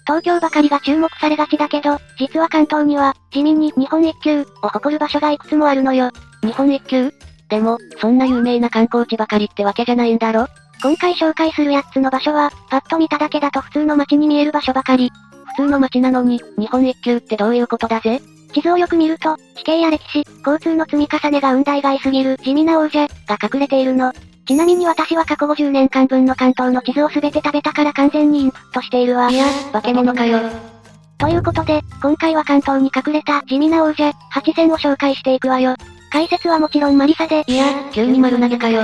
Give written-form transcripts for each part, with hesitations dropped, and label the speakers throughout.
Speaker 1: 東京ばかりが注目されがちだけど、実は関東には、地味に日本一級を誇る場所がいくつもあるのよ。
Speaker 2: 日本一級？でも、そんな有名な観光地ばかりってわけじゃないんだろ？
Speaker 1: 今回紹介する8つの場所は、パッと見ただけだと普通の街に見える場所ばかり。
Speaker 2: 普通の街なのに、日本一級ってどういうことだぜ？
Speaker 1: 地図をよく見ると、地形や歴史、交通の積み重ねが運大外すぎる地味な王者が隠れているの。ちなみに私は過去50年間分の関東の地図をすべて食べたから完全にインプットしているわ。
Speaker 2: いや、化け物かよ。
Speaker 1: ということで、今回は関東に隠れた地味な王者、8選を紹介していくわよ。解説はもちろんマリサで。
Speaker 2: いや、急に丸投げかよ。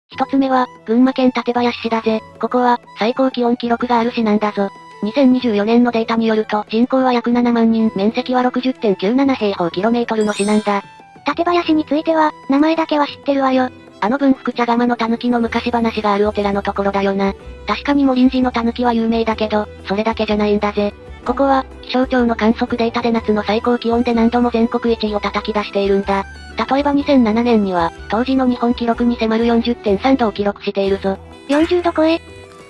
Speaker 2: 一つ目は、群馬県館林市だぜ。ここは、最高気温記録がある市なんだぞ。2024年のデータによると、人口は約7万人、面積は 60.97 平方キロメートルの市なんだ。
Speaker 1: 館林については、名前だけは知ってるわよ。
Speaker 2: 文福茶釜の狸の昔話があるお寺のところだよな。確かに茂林寺の狸は有名だけど、それだけじゃないんだぜ。ここは、気象庁の観測データで夏の最高気温で何度も全国1位を叩き出しているんだ。例えば2007年には、当時の日本記録に迫る 40.3 度を記録しているぞ。
Speaker 1: 40度超え？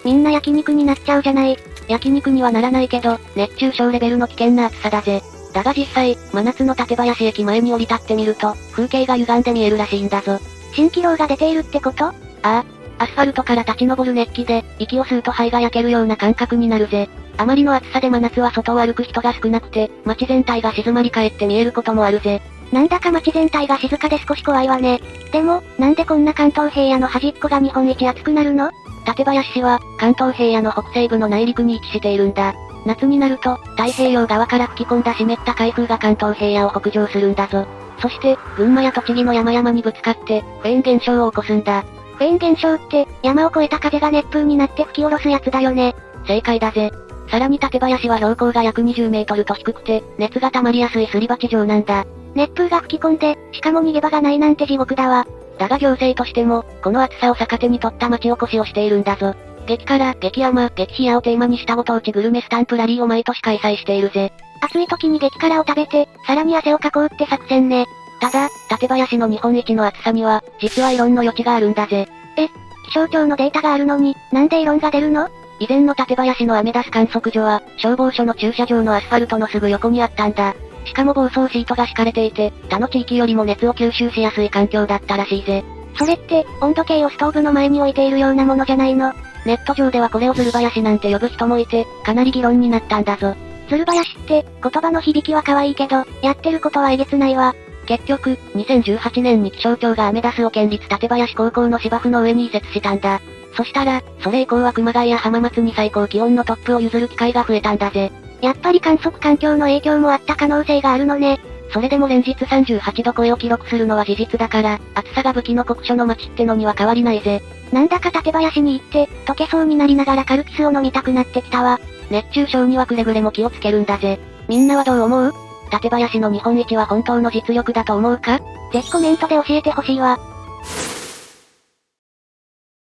Speaker 1: みんな焼肉になっちゃうじゃない。
Speaker 2: 焼肉にはならないけど、熱中症レベルの危険な暑さだぜ。だが実際、真夏の館林駅前に降り立ってみると、風景が歪んで見えるらしいんだぞ。
Speaker 1: 蜃気楼が出ているってこと？
Speaker 2: ああ。アスファルトから立ち上る熱気で、息を吸うと肺が焼けるような感覚になるぜ。あまりの暑さで真夏は外を歩く人が少なくて、街全体が静まり返って見えることもあるぜ。
Speaker 1: なんだか街全体が静かで少し怖いわね。でも、なんでこんな関東平野の端っこが日本一暑くなるの？
Speaker 2: 館林市は、関東平野の北西部の内陸に位置しているんだ。夏になると、太平洋側から吹き込んだ湿った海風が関東平野を北上するんだぞ。そして、群馬や栃木の山々にぶつかって、フェーン現象を起こすんだ。
Speaker 1: フェーン現象って、山を越えた風が熱風になって吹き下ろすやつだよね。
Speaker 2: 正解だぜ。さらに館林は標高が約20メートルと低くて、熱が溜まりやすいすり鉢状なんだ。
Speaker 1: 熱風が吹き込んで、しかも逃げ場がないなんて地獄だわ。
Speaker 2: だが行政としても、この暑さを逆手に取った町おこしをしているんだぞ。激辛、激甘、激冷やをテーマにしたご当地グルメスタンプラリーを毎年開催しているぜ。
Speaker 1: 暑い時に激辛を食べて、さらに汗をかこうって作戦ね。
Speaker 2: ただ、館林の日本一の暑さには、実は異論の余地があるんだぜ。
Speaker 1: 気象庁のデータがあるのに、なんで異論が出るの？
Speaker 2: 以前の館林のアメダス観測所は、消防署の駐車場のアスファルトのすぐ横にあったんだ。しかも防草シートが敷かれていて、他の地域よりも熱を吸収しやすい環境だったらしいぜ。
Speaker 1: それって、温度計をストーブの前に置いているようなものじゃないの？
Speaker 2: ネット上ではこれをズル林なんて呼ぶ人もいて、かなり議論になったんだぞ。
Speaker 1: ズル林って、言葉の響きは可愛いけど、やってることはえげつないわ。
Speaker 2: 結局、2018年に気象庁がアメダスを県立館林高校の芝生の上に移設したんだ。そしたら、それ以降は熊谷や浜松に最高気温のトップを譲る機会が増えたんだぜ。
Speaker 1: やっぱり観測環境の影響もあった可能性があるのね。
Speaker 2: それでも連日38度超えを記録するのは事実だから、暑さが武器の酷暑の街ってのには変わりないぜ。
Speaker 1: なんだか館林に行って、溶けそうになりながらカルピスを飲みたくなってきたわ。
Speaker 2: 熱中症にはくれぐれも気をつけるんだぜ。みんなはどう思う？館林の日本一は本当の実力だと思うか？
Speaker 1: ぜひコメントで教えてほしいわ。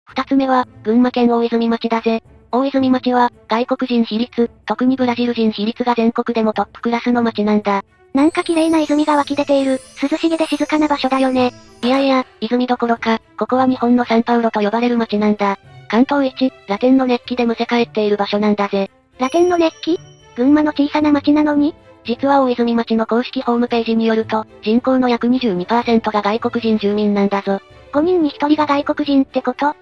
Speaker 2: 二つ目は、群馬県大泉町だぜ。大泉町は、外国人比率、特にブラジル人比率が全国でもトップクラスの町なんだ。
Speaker 1: なんか綺麗な泉が湧き出ている、涼しげで静かな場所だよね。
Speaker 2: いやいや、泉どころか、ここは日本のサンパウロと呼ばれる町なんだ。関東一、ラテンの熱気でむせ返っている場所なんだぜ。
Speaker 1: ラテンの熱気？群馬の小さな町なのに？
Speaker 2: 実は大泉町の公式ホームページによると、人口の約 22% が外国人住民なんだぞ。
Speaker 1: 5人に1人が外国人ってこと？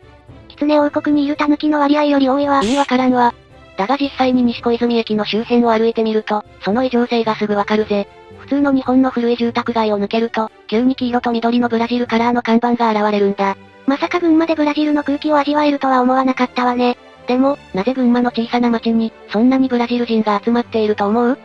Speaker 1: 狐王国にいる狸の割合より多いわ。
Speaker 2: 意味わからんわ。だが実際に西小泉駅の周辺を歩いてみると、その異常性がすぐわかるぜ。普通の日本の古い住宅街を抜けると、急に黄色と緑のブラジルカラーの看板が現れるんだ。
Speaker 1: まさか群馬でブラジルの空気を味わえるとは思わなかったわね。
Speaker 2: でも、なぜ群馬の小さな町に、そんなにブラジル人が集まっていると思う？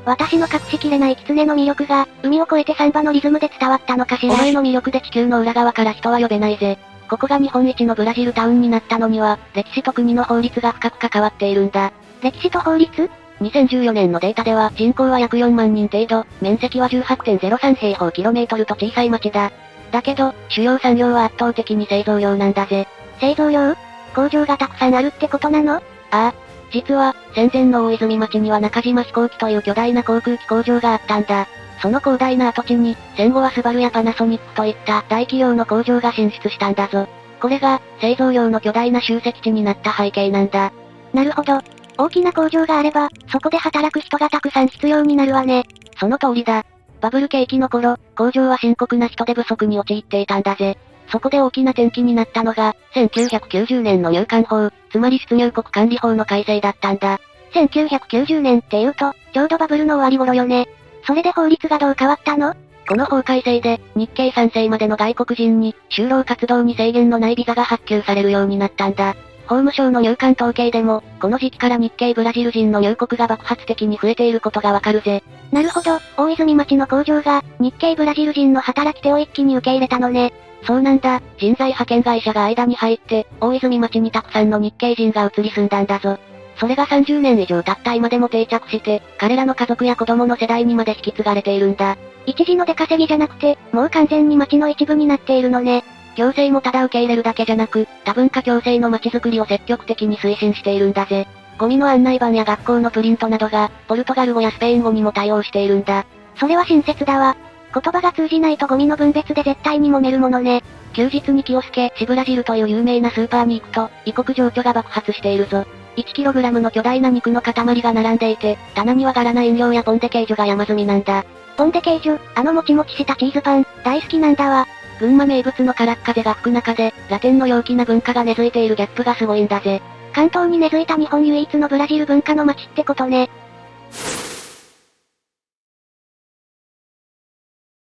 Speaker 1: 私の隠しきれない狐の魅力が、海を越えてサンバのリズムで伝わったのかしら。
Speaker 2: お前の魅力で地球の裏側から人は呼べないぜ。ここが日本一のブラジルタウンになったのには、歴史と国の法律が深く関わっているんだ。
Speaker 1: 歴史と法律
Speaker 2: ？2014年のデータでは人口は約4万人程度、面積は 18.03 平方キロメートルと小さい町だ。だけど、主要産業は圧倒的に製造業なんだぜ。
Speaker 1: 製造業？工場がたくさんあるってことなの？
Speaker 2: ああ。実は、戦前の大泉町には中島飛行機という巨大な航空機工場があったんだ。その広大な跡地に、戦後はスバルやパナソニックといった大企業の工場が進出したんだぞ。これが、製造業の巨大な集積地になった背景なんだ。
Speaker 1: なるほど。大きな工場があれば、そこで働く人がたくさん必要になるわね。
Speaker 2: その通りだ。バブル景気の頃、工場は深刻な人手不足に陥っていたんだぜ。そこで大きな転機になったのが、1990年の入管法、つまり出入国管理法の改正だったんだ。
Speaker 1: 1990年って言うと、ちょうどバブルの終わり頃よね。それで法律がどう変わったの？
Speaker 2: この法改正で、日系3世までの外国人に、就労活動に制限のないビザが発給されるようになったんだ。法務省の入管統計でも、この時期から日系ブラジル人の入国が爆発的に増えていることがわかるぜ。
Speaker 1: なるほど、大泉町の工場が、日系ブラジル人の働き手を一気に受け入れたのね。
Speaker 2: そうなんだ、人材派遣会社が間に入って、大泉町にたくさんの日系人が移り住んだんだぞ。それが30年以上経った今でも定着して、彼らの家族や子供の世代にまで引き継がれているんだ。
Speaker 1: 一時の出稼ぎじゃなくて、もう完全に町の一部になっているのね。
Speaker 2: 行政もただ受け入れるだけじゃなく、多文化共生の街づくりを積極的に推進しているんだぜ。ゴミの案内板や学校のプリントなどが、ポルトガル語やスペイン語にも対応しているんだ。
Speaker 1: それは親切だわ。言葉が通じないとゴミの分別で絶対に揉めるものね。
Speaker 2: 休日に気をつけ、シブラジルという有名なスーパーに行くと、異国情緒が爆発しているぞ。1kg の巨大な肉の塊が並んでいて、棚には柄な飲料やポンデケージュが山積みなんだ。
Speaker 1: ポンデケージュ、あのもちもちしたチーズパン、大好きなんだわ。
Speaker 2: 群馬名物のからっ風が吹く中で、ラテンの陽気な文化が根付いているギャップがすごいんだぜ。
Speaker 1: 関東に根付いた日本唯一のブラジル文化の街ってことね。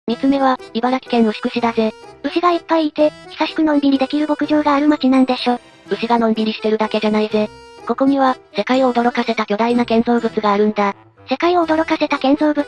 Speaker 2: 三つ目は、茨城県牛久市だぜ。
Speaker 1: 牛がいっぱいいて、久しくのんびりできる牧場がある街なんでしょ。
Speaker 2: 牛がのんびりしてるだけじゃないぜ。ここには、世界を驚かせた巨大な建造物があるんだ。
Speaker 1: 世界を驚かせた建造物？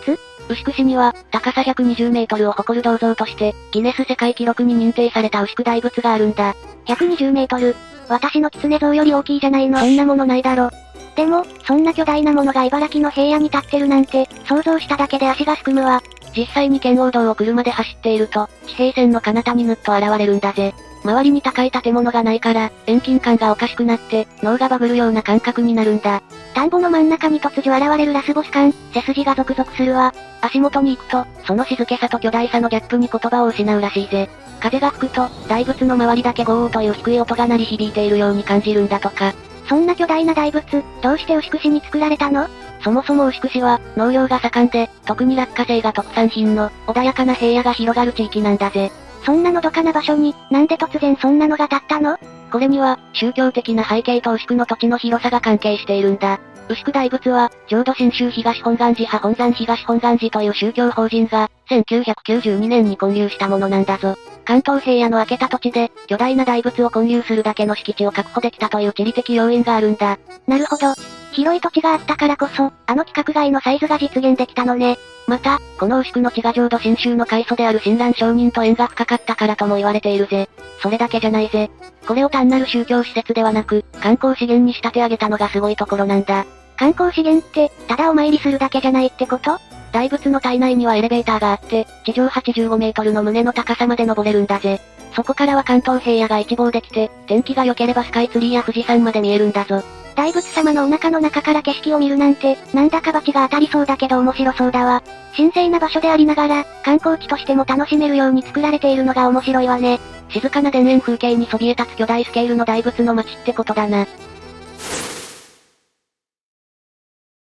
Speaker 2: 牛久市には、高さ120メートルを誇る銅像として、ギネス世界記録に認定された牛久大仏があるんだ。
Speaker 1: 120メートル。私の狐像より大きいじゃないの。
Speaker 2: そんなものないだろ。
Speaker 1: でも、そんな巨大なものが茨城の平野に立ってるなんて、想像しただけで足がすくむわ。
Speaker 2: 実際に圏央道を車で走っていると、地平線の彼方にぬっと現れるんだぜ。周りに高い建物がないから、遠近感がおかしくなって、脳がバグるような感覚になるんだ。
Speaker 1: 田んぼの真ん中に突如現れるラスボス感、背筋がゾクゾクするわ。
Speaker 2: 足元に行くと、その静けさと巨大さのギャップに言葉を失うらしいぜ。風が吹くと、大仏の周りだけゴーという低い音が鳴り響いているように感じるんだとか。
Speaker 1: そんな巨大な大仏、どうして牛久市に作られたの？
Speaker 2: そもそも牛久市は、農業が盛んで、特に落花生が特産品の、穏やかな平野が広がる地域なんだぜ。
Speaker 1: そんなのどかな場所に、なんで突然そんなのが建ったの？
Speaker 2: これには、宗教的な背景と牛久の土地の広さが関係しているんだ。牛久大仏は、浄土真宗東本願寺派本山東本願寺という宗教法人が、1992年に建立したものなんだぞ。関東平野の開けた土地で、巨大な大仏を建立するだけの敷地を確保できたという地理的要因があるんだ。
Speaker 1: なるほど。広い土地があったからこそ、あの規格外のサイズが実現できたのね。
Speaker 2: また、この牛久の地が浄土真宗の開祖である親鸞上人と縁が深かったからとも言われているぜ。それだけじゃないぜ。これを単なる宗教施設ではなく、観光資源に仕立て上げたのがすごいところなんだ。
Speaker 1: 観光資源って、ただお参りするだけじゃないってこと？
Speaker 2: 大仏の体内にはエレベーターがあって、地上85メートルの胸の高さまで登れるんだぜ。そこからは関東平野が一望できて、天気が良ければスカイツリーや富士山まで見えるんだぞ。
Speaker 1: 大仏様のお腹の中から景色を見るなんて、なんだか罰が当たりそうだけど面白そうだわ。神聖な場所でありながら、観光地としても楽しめるように作られているのが面白いわね。
Speaker 2: 静かな田園風景にそびえ立つ巨大スケールの大仏の街ってことだな。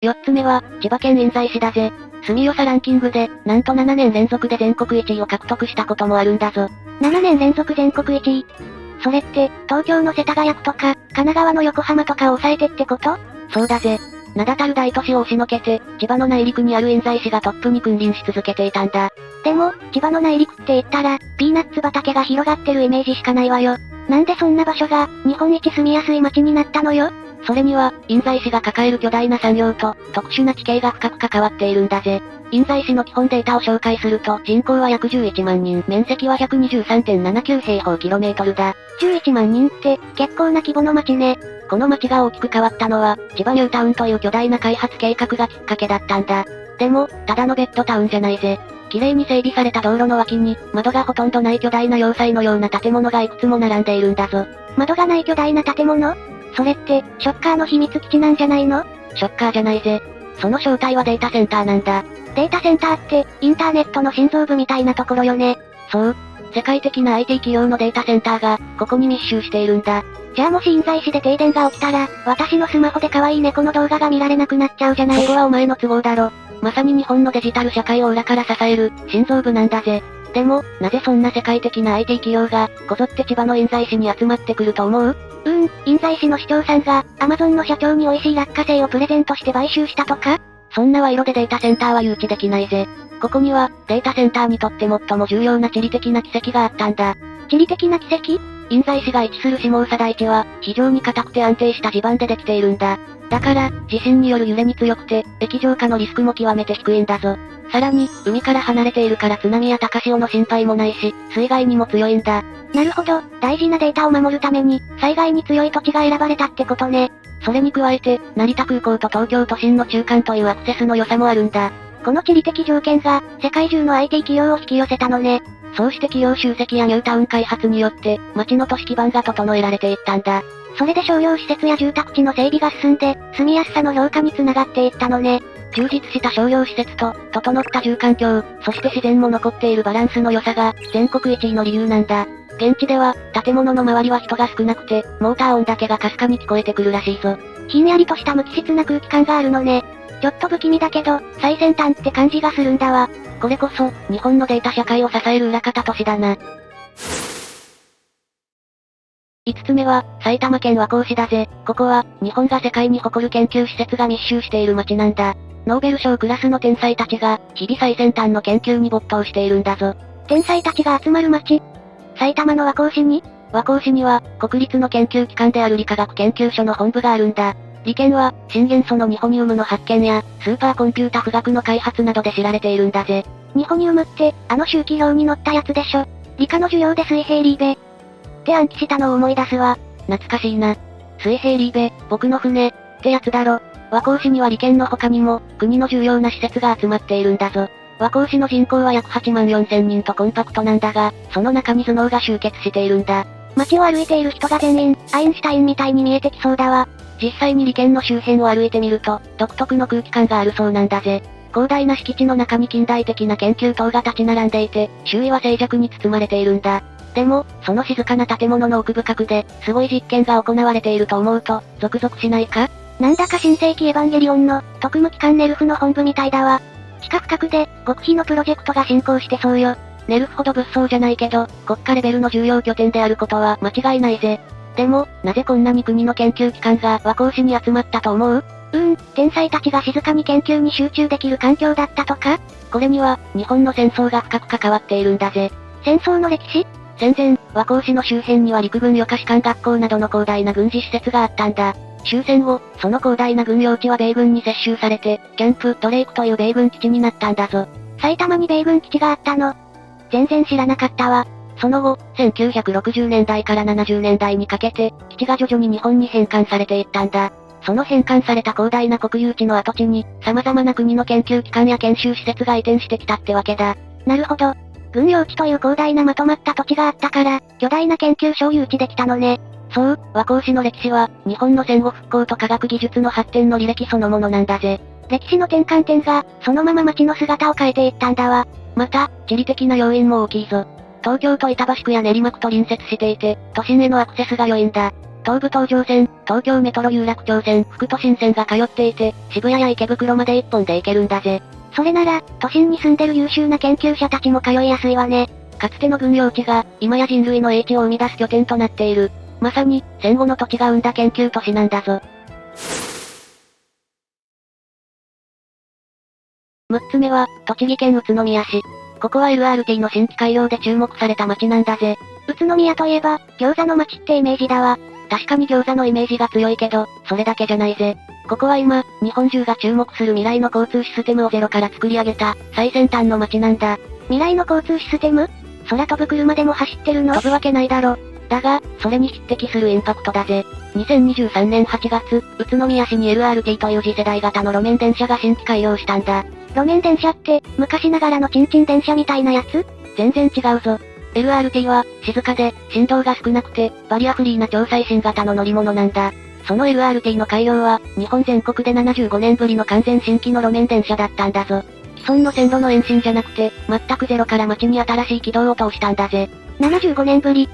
Speaker 2: 4つ目は、千葉県印西市だぜ。住良さランキングで、なんと7年連続で全国1位を獲得したこともあるんだぞ。
Speaker 1: 7年連続全国1位。それって、東京の世田谷区とか、神奈川の横浜とかを抑えてってこと？
Speaker 2: そうだぜ。名だたる大都市を押しのけて、千葉の内陸にある印西市がトップに君臨し続けていたんだ。
Speaker 1: でも、千葉の内陸って言ったら、ピーナッツ畑が広がってるイメージしかないわよ。なんでそんな場所が、日本一住みやすい街になったのよ？
Speaker 2: それには、印西市が抱える巨大な産業と、特殊な地形が深く関わっているんだぜ。印西市の基本データを紹介すると、人口は約11万人、面積は 123.79 平方キロメートルだ。
Speaker 1: 11万人って、結構な規模の街ね。
Speaker 2: この街が大きく変わったのは、千葉ニュータウンという巨大な開発計画がきっかけだったんだ。でも、ただのベッドタウンじゃないぜ。綺麗に整備された道路の脇に、窓がほとんどない巨大な要塞のような建物がいくつも並んでいるんだぞ。
Speaker 1: 窓がない巨大な建物？それって、ショッカーの秘密基地なんじゃないの？
Speaker 2: ショッカーじゃないぜ。その正体はデータセンターなんだ。
Speaker 1: データセンターって、インターネットの心臓部みたいなところよね。
Speaker 2: そう。世界的な IT 企業のデータセンターが、ここに密集しているんだ。
Speaker 1: じゃあもし印西市で停電が起きたら、私のスマホで可愛い猫の動画が見られなくなっちゃうじゃない。
Speaker 2: そこはお前の都合だろ。まさに日本のデジタル社会を裏から支える、心臓部なんだぜ。でも、なぜそんな世界的な IT 企業が、こぞって千葉の印西市に集まってくると思う？
Speaker 1: 印西市の市長さんが、アマゾンの社長に美味しい落花生をプレゼントして買収したとか？
Speaker 2: そんな賄賂でデータセンターは誘致できないぜ。ここには、データセンターにとって最も重要な地理的な奇跡があったんだ。
Speaker 1: 地理的な奇跡？
Speaker 2: 印西市が位置する下総台地は、非常に硬くて安定した地盤でできているんだ。だから、地震による揺れに強くて、液状化のリスクも極めて低いんだぞ。さらに、海から離れているから津波や高潮の心配もないし、水害にも強いんだ。
Speaker 1: なるほど、大事なデータを守るために、災害に強い土地が選ばれたってことね。
Speaker 2: それに加えて、成田空港と東京都心の中間というアクセスの良さもあるんだ。
Speaker 1: この地理的条件が、世界中の IT 企業を引き寄せたのね。
Speaker 2: そうして企業集積やニュータウン開発によって、街の都市基盤が整えられていったんだ。
Speaker 1: それで商業施設や住宅地の整備が進んで、住みやすさの評価につながっていったのね。
Speaker 2: 充実した商業施設と、整った住環境、そして自然も残っているバランスの良さが、全国一位の理由なんだ。現地では、建物の周りは人が少なくて、モーター音だけがかすかに聞こえてくるらしいぞ。
Speaker 1: ひんやりとした無機質な空気感があるのね。ちょっと不気味だけど、最先端って感じがするんだわ。
Speaker 2: これこそ、日本のデータ社会を支える裏方都市だな。5つ目は、埼玉県和光市だぜ。ここは、日本が世界に誇る研究施設が密集している街なんだ。ノーベル賞クラスの天才たちが、日々最先端の研究に没頭しているんだぞ。
Speaker 1: 天才たちが集まる街？埼玉の和光市に？
Speaker 2: 和光市には、国立の研究機関である理化学研究所の本部があるんだ。理研は、新元素のニホニウムの発見や、スーパーコンピュータ富岳の開発などで知られているんだぜ。
Speaker 1: ニホニウムって、あの周期表に載ったやつでしょ。理科の授業で水平リーベって暗記したのを思い出すわ。
Speaker 2: 懐かしいな。水平リーベ、僕の船、ってやつだろ。和光市には理研の他にも、国の重要な施設が集まっているんだぞ。和光市の人口は約8万4千人とコンパクトなんだが、その中に頭脳が集結しているんだ。
Speaker 1: 街を歩いている人が全員、アインシュタインみたいに見えてきそうだわ。
Speaker 2: 実際に理研の周辺を歩いてみると、独特の空気感があるそうなんだぜ。広大な敷地の中に近代的な研究棟が立ち並んでいて、周囲は静寂に包まれているんだ。でも、その静かな建物の奥深くで、すごい実験が行われていると思うと、ゾクゾクしないか？
Speaker 1: なんだか新世紀エヴァンゲリオンの、特務機関ネルフの本部みたいだわ。地下深くで、極秘のプロジェクトが進行してそうよ。
Speaker 2: ネルフほど物騒じゃないけど、国家レベルの重要拠点であることは間違いないぜ。でも、なぜこんなに国の研究機関が和光市に集まったと思う？
Speaker 1: 天才たちが静かに研究に集中できる環境だったとか？
Speaker 2: これには、日本の戦争が深く関わっているんだぜ。
Speaker 1: 戦争の歴史？
Speaker 2: 戦前、和光市の周辺には陸軍予科士官学校などの広大な軍事施設があったんだ。終戦後、その広大な軍用地は米軍に接収されて、キャンプ・ドレイクという米軍基地になったんだぞ。
Speaker 1: 埼玉に米軍基地があったの？全然知らなかったわ。
Speaker 2: その後、1960年代から70年代にかけて、基地が徐々に日本に返還されていったんだ。その返還された広大な国有地の跡地に、様々な国の研究機関や研修施設が移転してきたってわけだ。
Speaker 1: なるほど。軍用地という広大なまとまった土地があったから、巨大な研究所を誘致できたのね。
Speaker 2: そう、和光市の歴史は、日本の戦後復興と科学技術の発展の履歴そのものなんだぜ。
Speaker 1: 歴史の転換点が、そのまま街の姿を変えていったんだわ。
Speaker 2: また、地理的な要因も大きいぞ。東京都板橋区や練馬区と隣接していて、都心へのアクセスが良いんだ。東武東上線、東京メトロ有楽町線、副都心線が通っていて、渋谷や池袋まで一本で行けるんだぜ。
Speaker 1: それなら、都心に住んでる優秀な研究者たちも通いやすいわね。
Speaker 2: かつての軍用地が、今や人類の英知を生み出す拠点となっている。まさに、戦後の土地が生んだ研究都市なんだぞ。6つ目は、栃木県宇都宮市。ここは LRT の新規開業で注目された街なんだぜ。
Speaker 1: 宇都宮といえば、餃子の街ってイメージだわ。
Speaker 2: 確かに餃子のイメージが強いけど、それだけじゃないぜ。ここは今、日本中が注目する未来の交通システムをゼロから作り上げた、最先端の街なんだ。
Speaker 1: 未来の交通システム？空飛ぶ車でも走ってるの？
Speaker 2: 飛ぶわけないだろ。だが、それに匹敵するインパクトだぜ。2023年8月、宇都宮市に LRT という次世代型の路面電車が新規開業したんだ。
Speaker 1: 路面電車って、昔ながらのチンチン電車みたいなやつ？
Speaker 2: 全然違うぞ。LRT は、静かで、振動が少なくて、バリアフリーな超最新型の乗り物なんだ。その LRT の開業は、日本全国で75年ぶりの完全新規の路面電車だったんだぞ。既存の線路の延伸じゃなくて、全くゼロから街に新しい軌道を通したんだぜ。
Speaker 1: 75年ぶり。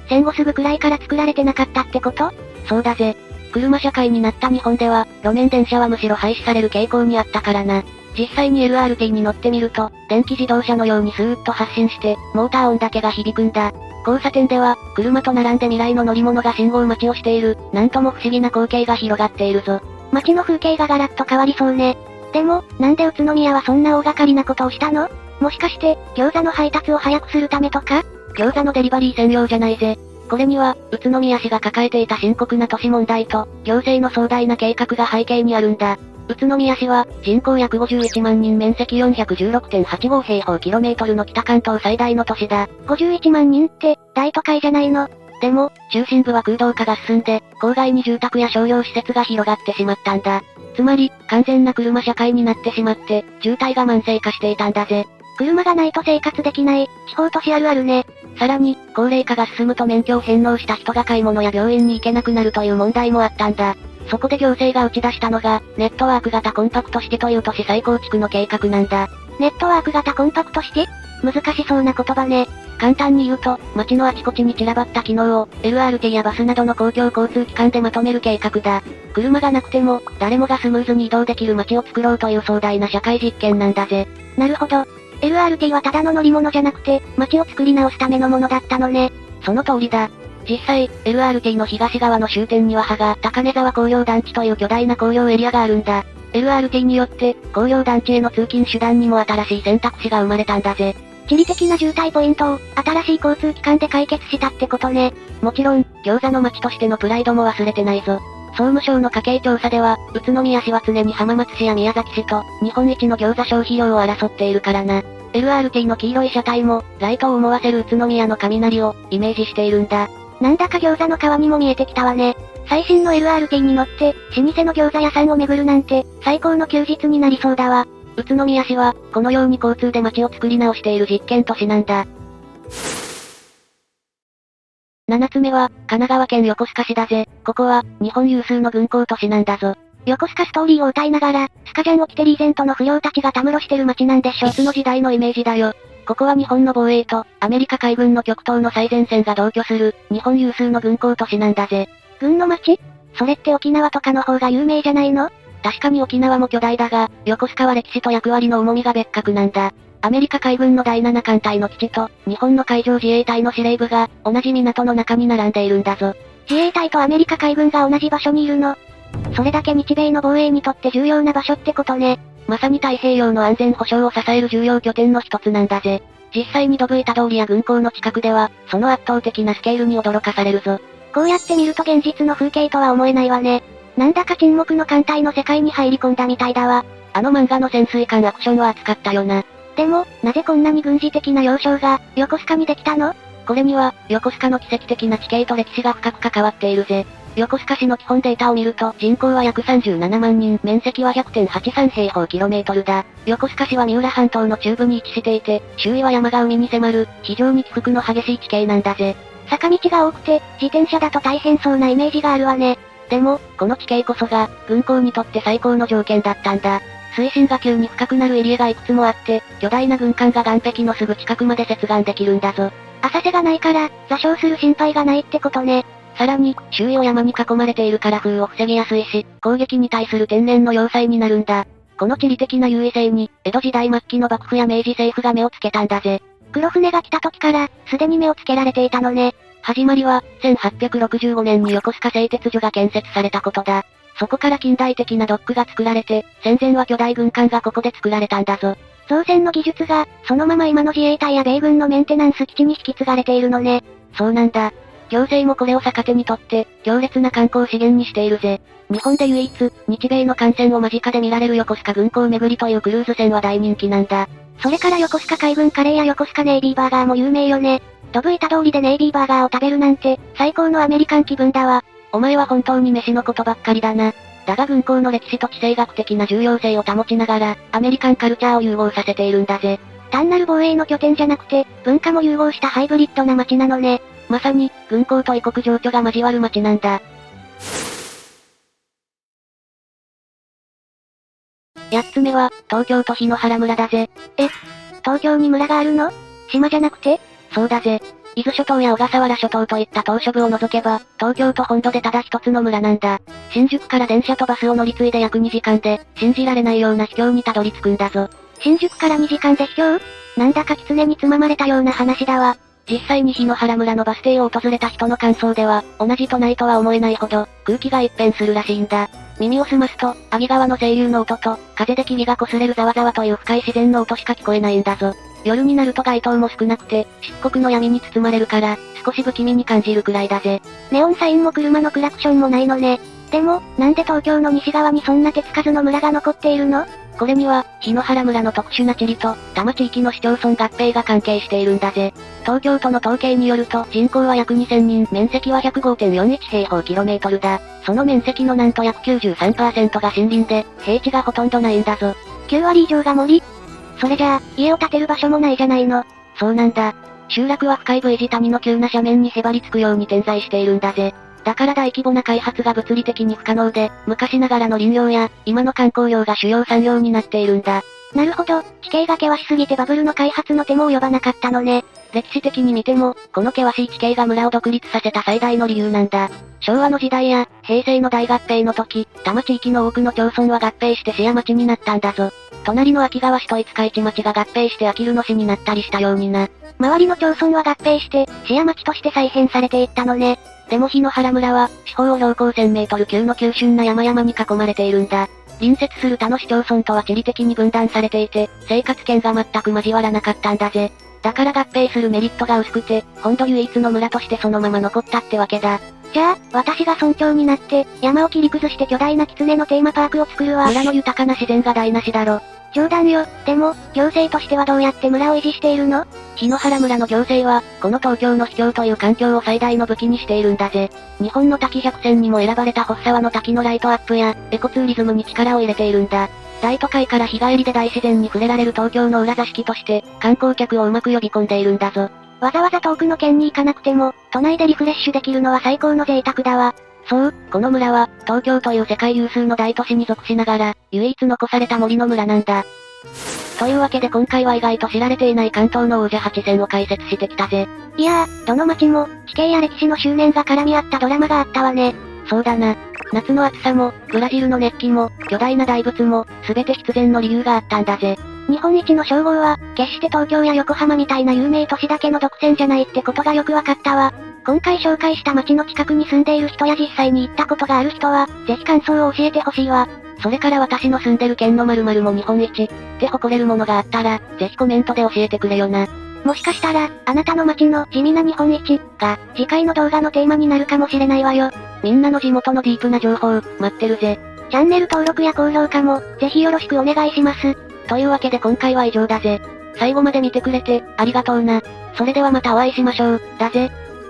Speaker 1: 戦後すぐくらいから作られてなかったってこと？
Speaker 2: そうだぜ。車社会になった日本では、路面電車はむしろ廃止される傾向にあったからな。実際に LRT に乗ってみると、電気自動車のようにスーッと発進して、モーター音だけが響くんだ。交差点では、車と並んで未来の乗り物が信号待ちをしている、なんとも不思議な光景が広がっているぞ。
Speaker 1: 街の風景がガラッと変わりそうね。でも、なんで宇都宮はそんな大掛かりなことをしたの？もしかして、餃子の配達を早くするためとか？
Speaker 2: 餃子のデリバリー専用じゃないぜ。これには、宇都宮市が抱えていた深刻な都市問題と、行政の壮大な計画が背景にあるんだ。宇都宮市は、人口約51万人面積 416.85 平方キロメートルの北関東最大の都市だ。
Speaker 1: 51万人って、大都会じゃないの？
Speaker 2: でも、中心部は空洞化が進んで、郊外に住宅や商業施設が広がってしまったんだ。つまり、完全な車社会になってしまって、渋滞が慢性化していたんだぜ。
Speaker 1: 車がないと生活できない、地方都市あるあるね。
Speaker 2: さらに、高齢化が進むと免許を返納した人が買い物や病院に行けなくなるという問題もあったんだ。そこで行政が打ち出したのが、ネットワーク型コンパクトシティという都市再構築の計画なんだ。
Speaker 1: ネットワーク型コンパクトシティ？難しそうな言葉ね。
Speaker 2: 簡単に言うと、街のあちこちに散らばった機能を、LRT やバスなどの公共交通機関でまとめる計画だ。車がなくても、誰もがスムーズに移動できる街を作ろうという壮大な社会実験なんだぜ。
Speaker 1: なるほど。LRT はただの乗り物じゃなくて、街を作り直すためのものだったのね。
Speaker 2: その通りだ。実際、LRT の東側の終点には高根沢工業団地という巨大な工業エリアがあるんだ。LRT によって、工業団地への通勤手段にも新しい選択肢が生まれたんだぜ。
Speaker 1: 地理的な渋滞ポイントを、新しい交通機関で解決したってことね。
Speaker 2: もちろん、餃子の街としてのプライドも忘れてないぞ。総務省の家計調査では、宇都宮市は常に浜松市や宮崎市と、日本一の餃子消費量を争っているからな。LRT の黄色い車体も、ライトを思わせる宇都宮の雷を、イメージしているんだ。
Speaker 1: なんだか餃子の皮にも見えてきたわね。最新の LRT に乗って、老舗の餃子屋さんを巡るなんて、最高の休日になりそうだわ。
Speaker 2: 宇都宮市は、このように交通で街を作り直している実験都市なんだ。7つ目は、神奈川県横須賀市だぜ。ここは、日本有数の軍港都市なんだぞ。
Speaker 1: 横須賀ストーリーを歌いながら、スカジャンを着てリーゼントの不良たちがたむろしてる街なんでしょ。
Speaker 2: いつの時代のイメージだよ。ここは日本の防衛と、アメリカ海軍の極東の最前線が同居する、日本有数の軍港都市なんだぜ。
Speaker 1: 軍の街？それって沖縄とかの方が有名じゃないの？
Speaker 2: 確かに沖縄も巨大だが、横須賀は歴史と役割の重みが別格なんだ。アメリカ海軍の第7艦隊の基地と、日本の海上自衛隊の司令部が、同じ港の中に並んでいるんだぞ。
Speaker 1: 自衛隊とアメリカ海軍が同じ場所にいるの？それだけ日米の防衛にとって重要な場所ってことね。
Speaker 2: まさに太平洋の安全保障を支える重要拠点の一つなんだぜ。実際にドブ板通りや軍港の近くでは、その圧倒的なスケールに驚かされるぞ。
Speaker 1: こうやって見ると現実の風景とは思えないわね。なんだか沈黙の艦隊の世界に入り込んだみたいだわ。
Speaker 2: あの漫画の潜水艦アクションは熱かったよな。
Speaker 1: でも、なぜこんなに軍事的な要衝が、横須賀にできたの？
Speaker 2: これには、横須賀の奇跡的な地形と歴史が深く関わっているぜ。横須賀市の基本データを見ると、人口は約37万人、面積は 100.83 平方キロメートルだ。横須賀市は三浦半島の中部に位置していて、周囲は山が海に迫る、非常に起伏の激しい地形なんだぜ。
Speaker 1: 坂道が多くて、自転車だと大変そうなイメージがあるわね。
Speaker 2: でも、この地形こそが、軍港にとって最高の条件だったんだ。水深が急に深くなるエリアがいくつもあって、巨大な軍艦が岸壁のすぐ近くまで接岸できるんだぞ。
Speaker 1: 浅瀬がないから、座礁する心配がないってことね。
Speaker 2: さらに、周囲を山に囲まれているから風を防ぎやすいし、攻撃に対する天然の要塞になるんだ。この地理的な優位性に、江戸時代末期の幕府や明治政府が目をつけたんだぜ。
Speaker 1: 黒船が来た時から、すでに目をつけられていたのね。
Speaker 2: 始まりは、1865年に横須賀製鉄所が建設されたことだ。そこから近代的なドックが作られて、戦前は巨大軍艦がここで作られたんだぞ。
Speaker 1: 造船の技術が、そのまま今の自衛隊や米軍のメンテナンス基地に引き継がれているのね。
Speaker 2: そうなんだ。行政もこれを逆手にとって、強烈な観光資源にしているぜ。日本で唯一、日米の艦船を間近で見られる横須賀軍港巡りというクルーズ船は大人気なんだ。
Speaker 1: それから横須賀海軍カレーや横須賀ネイビーバーガーも有名よね。ドブ板通りでネイビーバーガーを食べるなんて、最高のアメリカン気分だわ。
Speaker 2: お前は本当に飯のことばっかりだな。だが軍港の歴史と地政学的な重要性を保ちながら、アメリカンカルチャーを融合させているんだぜ。
Speaker 1: 単なる防衛の拠点じゃなくて、文化も融合したハイブリッドな街なのね。
Speaker 2: まさに、軍港と異国情緒が交わる街なんだ。つ目は、東京都檜原村だぜ。
Speaker 1: 東京に村があるの？島じゃなくて？
Speaker 2: そうだぜ。伊豆諸島や小笠原諸島といった島嶼部を除けば、東京都本土でただ一つの村なんだ。新宿から電車とバスを乗り継いで約2時間で、信じられないような秘境にたどり着くんだぞ。
Speaker 1: 新宿から2時間で秘境？なんだか狐につままれたような話だわ。
Speaker 2: 実際に檜原村のバス停を訪れた人の感想では、同じ都内とは思えないほど、空気が一変するらしいんだ。耳を澄ますと、阿義川の清流の音と、風で霧が擦れるざわざわという深い自然の音しか聞こえないんだぞ。夜になると街灯も少なくて、漆黒の闇に包まれるから、少し不気味に感じるくらいだぜ。
Speaker 1: ネオンサインも車のクラクションもないのね。でも、なんで東京の西側にそんな手つかずの村が残っているの？
Speaker 2: これには、檜原村の特殊な地理と、多摩地域の市町村合併が関係しているんだぜ。東京都の統計によると、人口は約2000人、面積は 105.41 平方キロメートルだ。その面積のなんと約 93% が森林で、平地がほとんどないんだぞ。
Speaker 1: 9割以上が森？それじゃあ、家を建てる場所もないじゃないの。
Speaker 2: そうなんだ。集落は深い V 字谷の急な斜面にへばりつくように点在しているんだぜ。だから大規模な開発が物理的に不可能で、昔ながらの林業や、今の観光業が主要産業になっているんだ。
Speaker 1: なるほど、地形が険しすぎてバブルの開発の手も及ばなかったのね。
Speaker 2: 歴史的に見ても、この険しい地形が村を独立させた最大の理由なんだ。昭和の時代や、平成の大合併の時、多摩地域の多くの町村は合併して市や町になったんだぞ。隣の秋川市と五日市町が合併してあきる野市になったりしたようにな。
Speaker 1: 周りの町村は合併して、市や町として再編されていったのね。
Speaker 2: でも檜原村は、四方を標高1000メートル級の急峻な山々に囲まれているんだ。隣接する他の市町村とは地理的に分断されていて、生活圏が全く交わらなかったんだぜ。だから合併するメリットが薄くて、本土唯一の村としてそのまま残ったってわけだ。
Speaker 1: じゃあ、私が村長になって、山を切り崩して巨大な狐のテーマパークを作るわ。
Speaker 2: 村の豊かな自然が台無しだろ。
Speaker 1: 冗談よ。でも、行政としてはどうやって村を維持しているの？
Speaker 2: 檜原村の行政は、この東京の秘境という環境を最大の武器にしているんだぜ。日本の滝100選にも選ばれた払沢の滝のライトアップや、エコツーリズムに力を入れているんだ。大都会から日帰りで大自然に触れられる東京の裏座敷として、観光客をうまく呼び込んでいるんだぞ。
Speaker 1: わざわざ遠くの県に行かなくても、都内でリフレッシュできるのは最高の贅沢だわ。
Speaker 2: そう、この村は、東京という世界有数の大都市に属しながら、唯一残された森の村なんだ。というわけで今回は意外と知られていない関東の王者8選を解説してきたぜ。
Speaker 1: いやー、どの町も、地形や歴史の執念が絡み合ったドラマがあったわね。
Speaker 2: そうだな。夏の暑さも、ブラジルの熱気も、巨大な大仏も、すべて必然の理由があったんだぜ。
Speaker 1: 日本一の称号は、決して東京や横浜みたいな有名都市だけの独占じゃないってことがよくわかったわ。今回紹介した町の近くに住んでいる人や実際に行ったことがある人は、ぜひ感想を教えてほしいわ。
Speaker 2: それから私の住んでる県の〇〇も日本一って誇れるものがあったら、ぜひコメントで教えてくれよな。
Speaker 1: もしかしたら、あなたの町の地味な日本一が、次回の動画のテーマになるかもしれないわよ。
Speaker 2: みんなの地元のディープな情報、待ってるぜ。
Speaker 1: チャンネル登録や高評価も、ぜひよろしくお願いします。
Speaker 2: というわけで今回は以上だぜ。最後まで見てくれて、ありがとうな。それではまたお会いしましょう、だぜ。